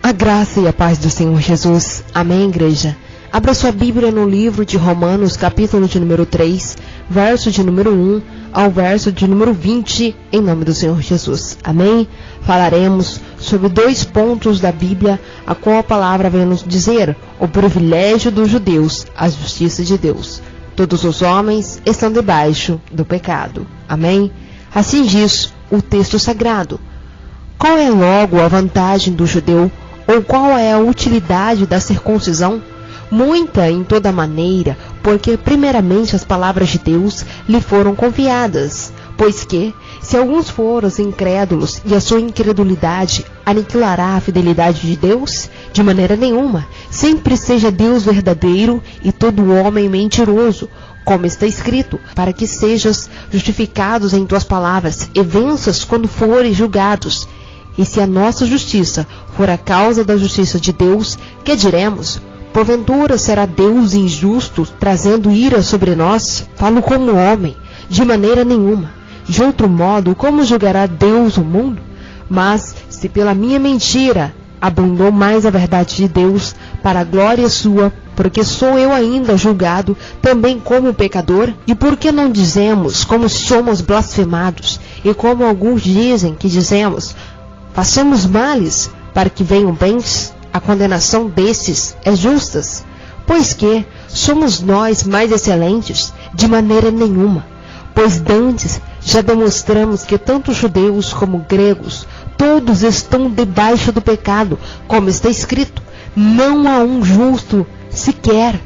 A graça e a paz do Senhor Jesus. Amém, igreja? Abra sua Bíblia no livro de Romanos, capítulo de número 3, verso de número 1 ao verso de número 20, em nome do Senhor Jesus. Amém? Falaremos sobre 2 pontos da Bíblia, a qual a palavra vem nos dizer: o privilégio dos judeus, a justiça de Deus. Todos os homens estão debaixo do pecado. Amém? Assim diz o texto sagrado. Qual é logo a vantagem do judeu? Ou qual é a utilidade da circuncisão? Muita em toda maneira, porque primeiramente as palavras de Deus lhe foram confiadas. Pois que, se alguns forem incrédulos e a sua incredulidade aniquilará a fidelidade de Deus? De maneira nenhuma. Sempre seja Deus verdadeiro e todo homem mentiroso, como está escrito, para que sejas justificados em tuas palavras e venças quando fores julgados. E se a nossa justiça for a causa da justiça de Deus, que diremos? Porventura será Deus injusto, trazendo ira sobre nós? Falo como homem, de maneira nenhuma. De outro modo, como julgará Deus o mundo? Mas, se pela minha mentira abundou mais a verdade de Deus, para a glória sua, porque sou eu ainda julgado, também como pecador? E por que não dizemos como somos blasfemados? E como alguns dizem que dizemos, façamos males para que venham bens? A condenação desses é justa. Pois que somos nós mais excelentes? De maneira nenhuma. Pois dantes já demonstramos que tanto judeus como gregos, todos estão debaixo do pecado, como está escrito, não há um justo sequer.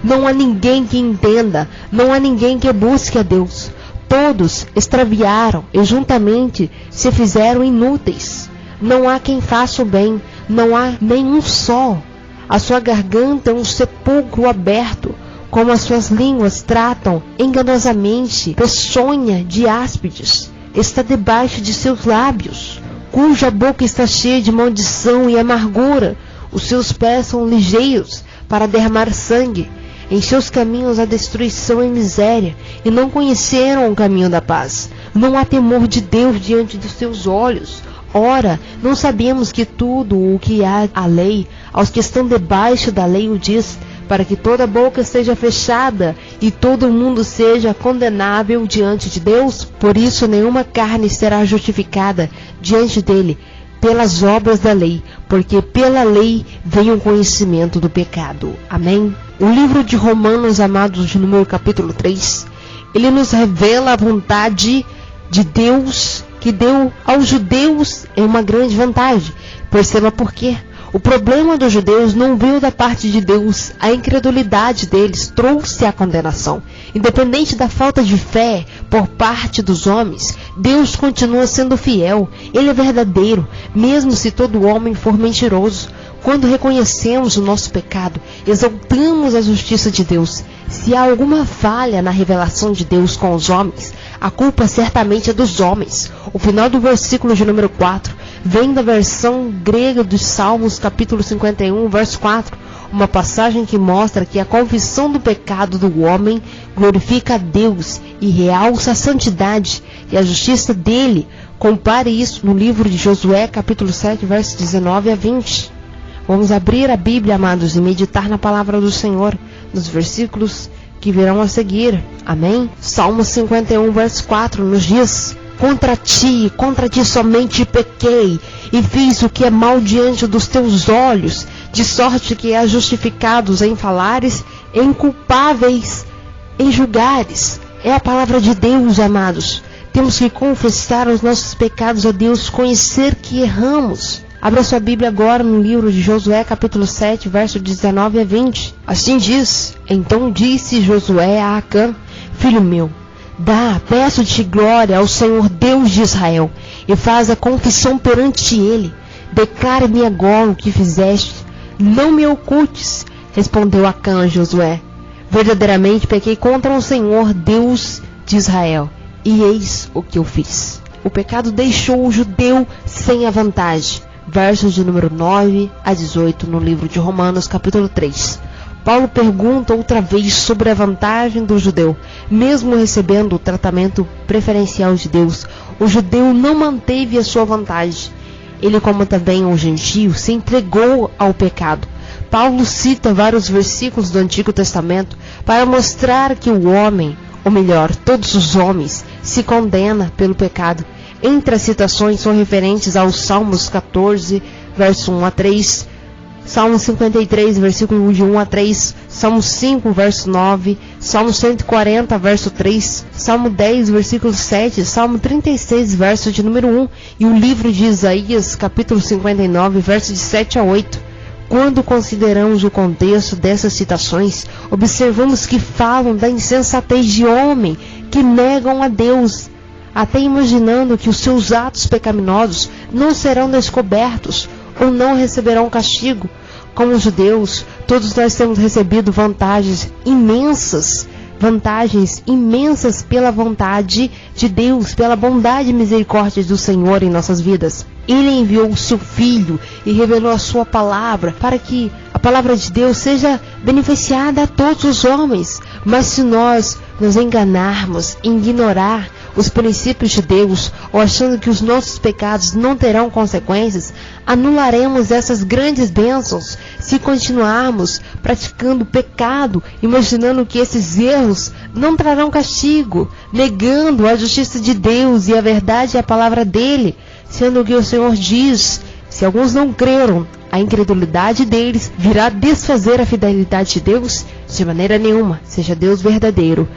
Não há ninguém que entenda, não há ninguém que busque a Deus. Todos extraviaram e juntamente se fizeram inúteis. Não há quem faça o bem, não há nenhum só. A sua garganta é um sepulcro aberto, como as suas línguas tratam enganosamente, peçonha de áspides está debaixo de seus lábios, cuja boca está cheia de maldição e amargura. Os seus pés são ligeiros para derramar sangue. Em seus caminhos há destruição e miséria, e não conheceram o caminho da paz. Não há temor de Deus diante dos seus olhos. Ora, não sabemos que tudo o que há a lei, aos que estão debaixo da lei o diz, para que toda boca seja fechada e todo mundo seja condenável diante de Deus? Por isso nenhuma carne será justificada diante dele pelas obras da lei, porque pela lei vem o conhecimento do pecado. Amém? O livro de Romanos, amados, de número capítulo 3, ele nos revela a vontade de Deus, que deu aos judeus é uma grande vantagem. Perceba por quê. O problema dos judeus não veio da parte de Deus. A incredulidade deles trouxe a condenação. Independente da falta de fé por parte dos homens, Deus continua sendo fiel. Ele é verdadeiro, mesmo se todo homem for mentiroso. Quando reconhecemos o nosso pecado, exaltamos a justiça de Deus. Se há alguma falha na revelação de Deus com os homens, a culpa certamente é dos homens. O final do versículo de número 4 vem da versão grega dos Salmos, capítulo 51, verso 4, uma passagem que mostra que a confissão do pecado do homem glorifica a Deus e realça a santidade e a justiça dele. Compare isso no livro de Josué, capítulo 7, versos 19 a 20. Vamos abrir a Bíblia, amados, e meditar na palavra do Senhor, nos versículos que virão a seguir. Amém? Salmo 51, verso 4 nos diz: contra ti somente pequei, e fiz o que é mal diante dos teus olhos, de sorte que és justificados em falares, e inculpáveis em julgares. É a palavra de Deus, amados. Temos que confessar os nossos pecados a Deus, conhecer que erramos. Abra sua Bíblia agora no livro de Josué, capítulo 7, verso 19 a 20. Assim diz: então disse Josué a Acã, filho meu, peço-te glória ao Senhor Deus de Israel, e faz a confissão perante ele. Declare-me agora o que fizeste, não me ocultes. Respondeu Acã a Josué: verdadeiramente pequei contra o Senhor Deus de Israel, e eis o que eu fiz. O pecado deixou o judeu sem a vantagem. Versos de número 9 a 18 no livro de Romanos, capítulo 3. Paulo pergunta outra vez sobre a vantagem do judeu. Mesmo recebendo o tratamento preferencial de Deus, o judeu não manteve a sua vantagem. ele, como também o gentio, se entregou ao pecado. Paulo cita vários versículos do Antigo Testamento para mostrar que o homem, ou melhor, todos os homens, se condena pelo pecado. Entre as citações são referentes aos Salmos 14, verso 1 a 3, Salmo 53, versículo de 1 a 3, Salmo 5, verso 9, Salmo 140, verso 3, Salmo 10, versículo 7, Salmo 36, verso de número 1, e o livro de Isaías, capítulo 59, verso de 7 a 8. Quando consideramos o contexto dessas citações, observamos que falam da insensatez de homem que negam a Deus, até imaginando que os seus atos pecaminosos não serão descobertos ou não receberão castigo. Como judeus, todos nós temos recebido vantagens imensas pela vontade de Deus, pela bondade e misericórdia do Senhor em nossas vidas. Ele enviou o seu Filho e revelou a sua palavra para que a palavra de Deus seja beneficiada a todos os homens. Mas se nós nos enganarmos, ignorar os princípios de Deus, ou achando que os nossos pecados não terão consequências, anularemos essas grandes bênçãos se continuarmos praticando pecado, imaginando que esses erros não trarão castigo, negando a justiça de Deus e a verdade e a palavra dele, sendo que o Senhor diz: se alguns não creram, a incredulidade deles virá desfazer a fidelidade de Deus. De maneira nenhuma, seja Deus verdadeiro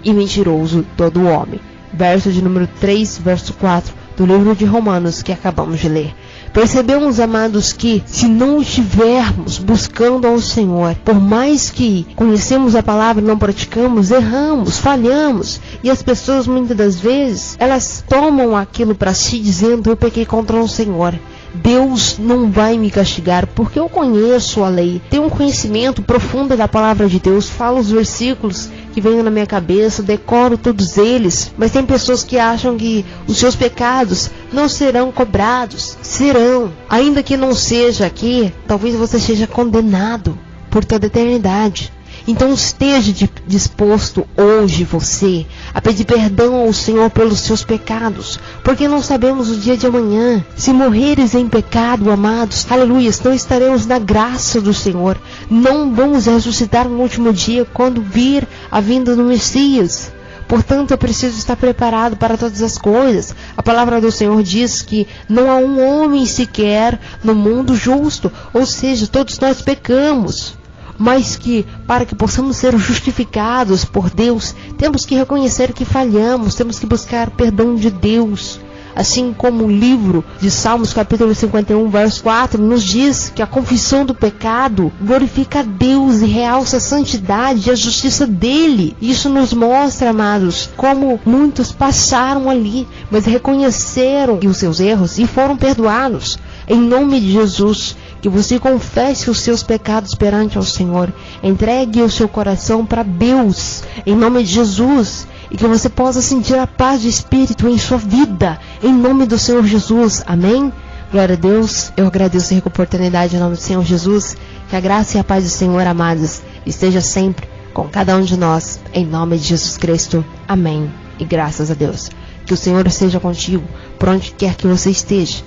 e mentiroso todo o homem. Verso de número 3, verso 4 do livro de Romanos que acabamos de ler. Percebemos, amados, que se não estivermos buscando ao Senhor, por mais que conhecemos a palavra e não praticamos, erramos, falhamos. E as pessoas muitas das vezes, elas tomam aquilo para si dizendo: eu pequei contra o Senhor. Deus não vai me castigar porque eu conheço a lei, tenho um conhecimento profundo da palavra de Deus, falo os versículos que vêm na minha cabeça, decoro todos eles. Mas tem pessoas que acham que os seus pecados não serão cobrados. Serão, ainda que não seja aqui, talvez você seja condenado por toda a eternidade. Então esteja disposto hoje você a pedir perdão ao Senhor pelos seus pecados, porque não sabemos o dia de amanhã. Se morreres em pecado, amados, aleluia, não estaremos na graça do Senhor. Não vamos ressuscitar no último dia quando vir a vinda do Messias. Portanto, eu preciso estar preparado para todas as coisas. A palavra do Senhor diz que não há um homem sequer no mundo justo, ou seja, todos nós pecamos. Mas que, para que possamos ser justificados por Deus, temos que reconhecer que falhamos, temos que buscar perdão de Deus. Assim como o livro de Salmos, capítulo 51, verso 4, nos diz que a confissão do pecado glorifica a Deus e realça a santidade e a justiça dele. Isso nos mostra, amados, como muitos passaram ali, mas reconheceram os seus erros e foram perdoados. Em nome de Jesus, que você confesse os seus pecados perante ao Senhor, entregue o seu coração para Deus, em nome de Jesus, e que você possa sentir a paz de Espírito em sua vida, em nome do Senhor Jesus, amém? Glória a Deus, eu agradeço a oportunidade em nome do Senhor Jesus, que a graça e a paz do Senhor, amados, esteja sempre com cada um de nós, em nome de Jesus Cristo, amém, e graças a Deus. Que o Senhor esteja contigo, por onde quer que você esteja,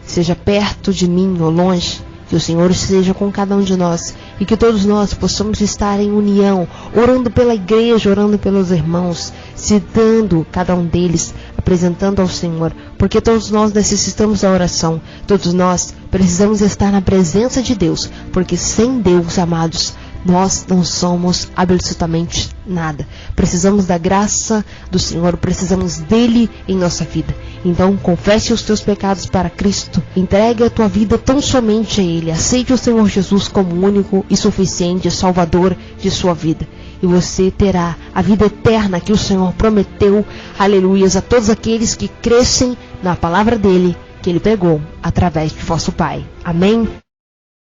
seja perto de mim ou longe, que o Senhor esteja com cada um de nós e que todos nós possamos estar em união, orando pela igreja, orando pelos irmãos, citando cada um deles, apresentando ao Senhor, porque todos nós necessitamos da oração, todos nós precisamos estar na presença de Deus, porque sem Deus, amados, nós não somos absolutamente nada. Precisamos da graça do Senhor, precisamos dele em nossa vida. Então, confesse os teus pecados para Cristo, entregue a tua vida tão somente a Ele, aceite o Senhor Jesus como único e suficiente Salvador de sua vida. E você terá a vida eterna que o Senhor prometeu, aleluias, a todos aqueles que crescem na palavra dele, que ele pregou através de vosso Pai. Amém?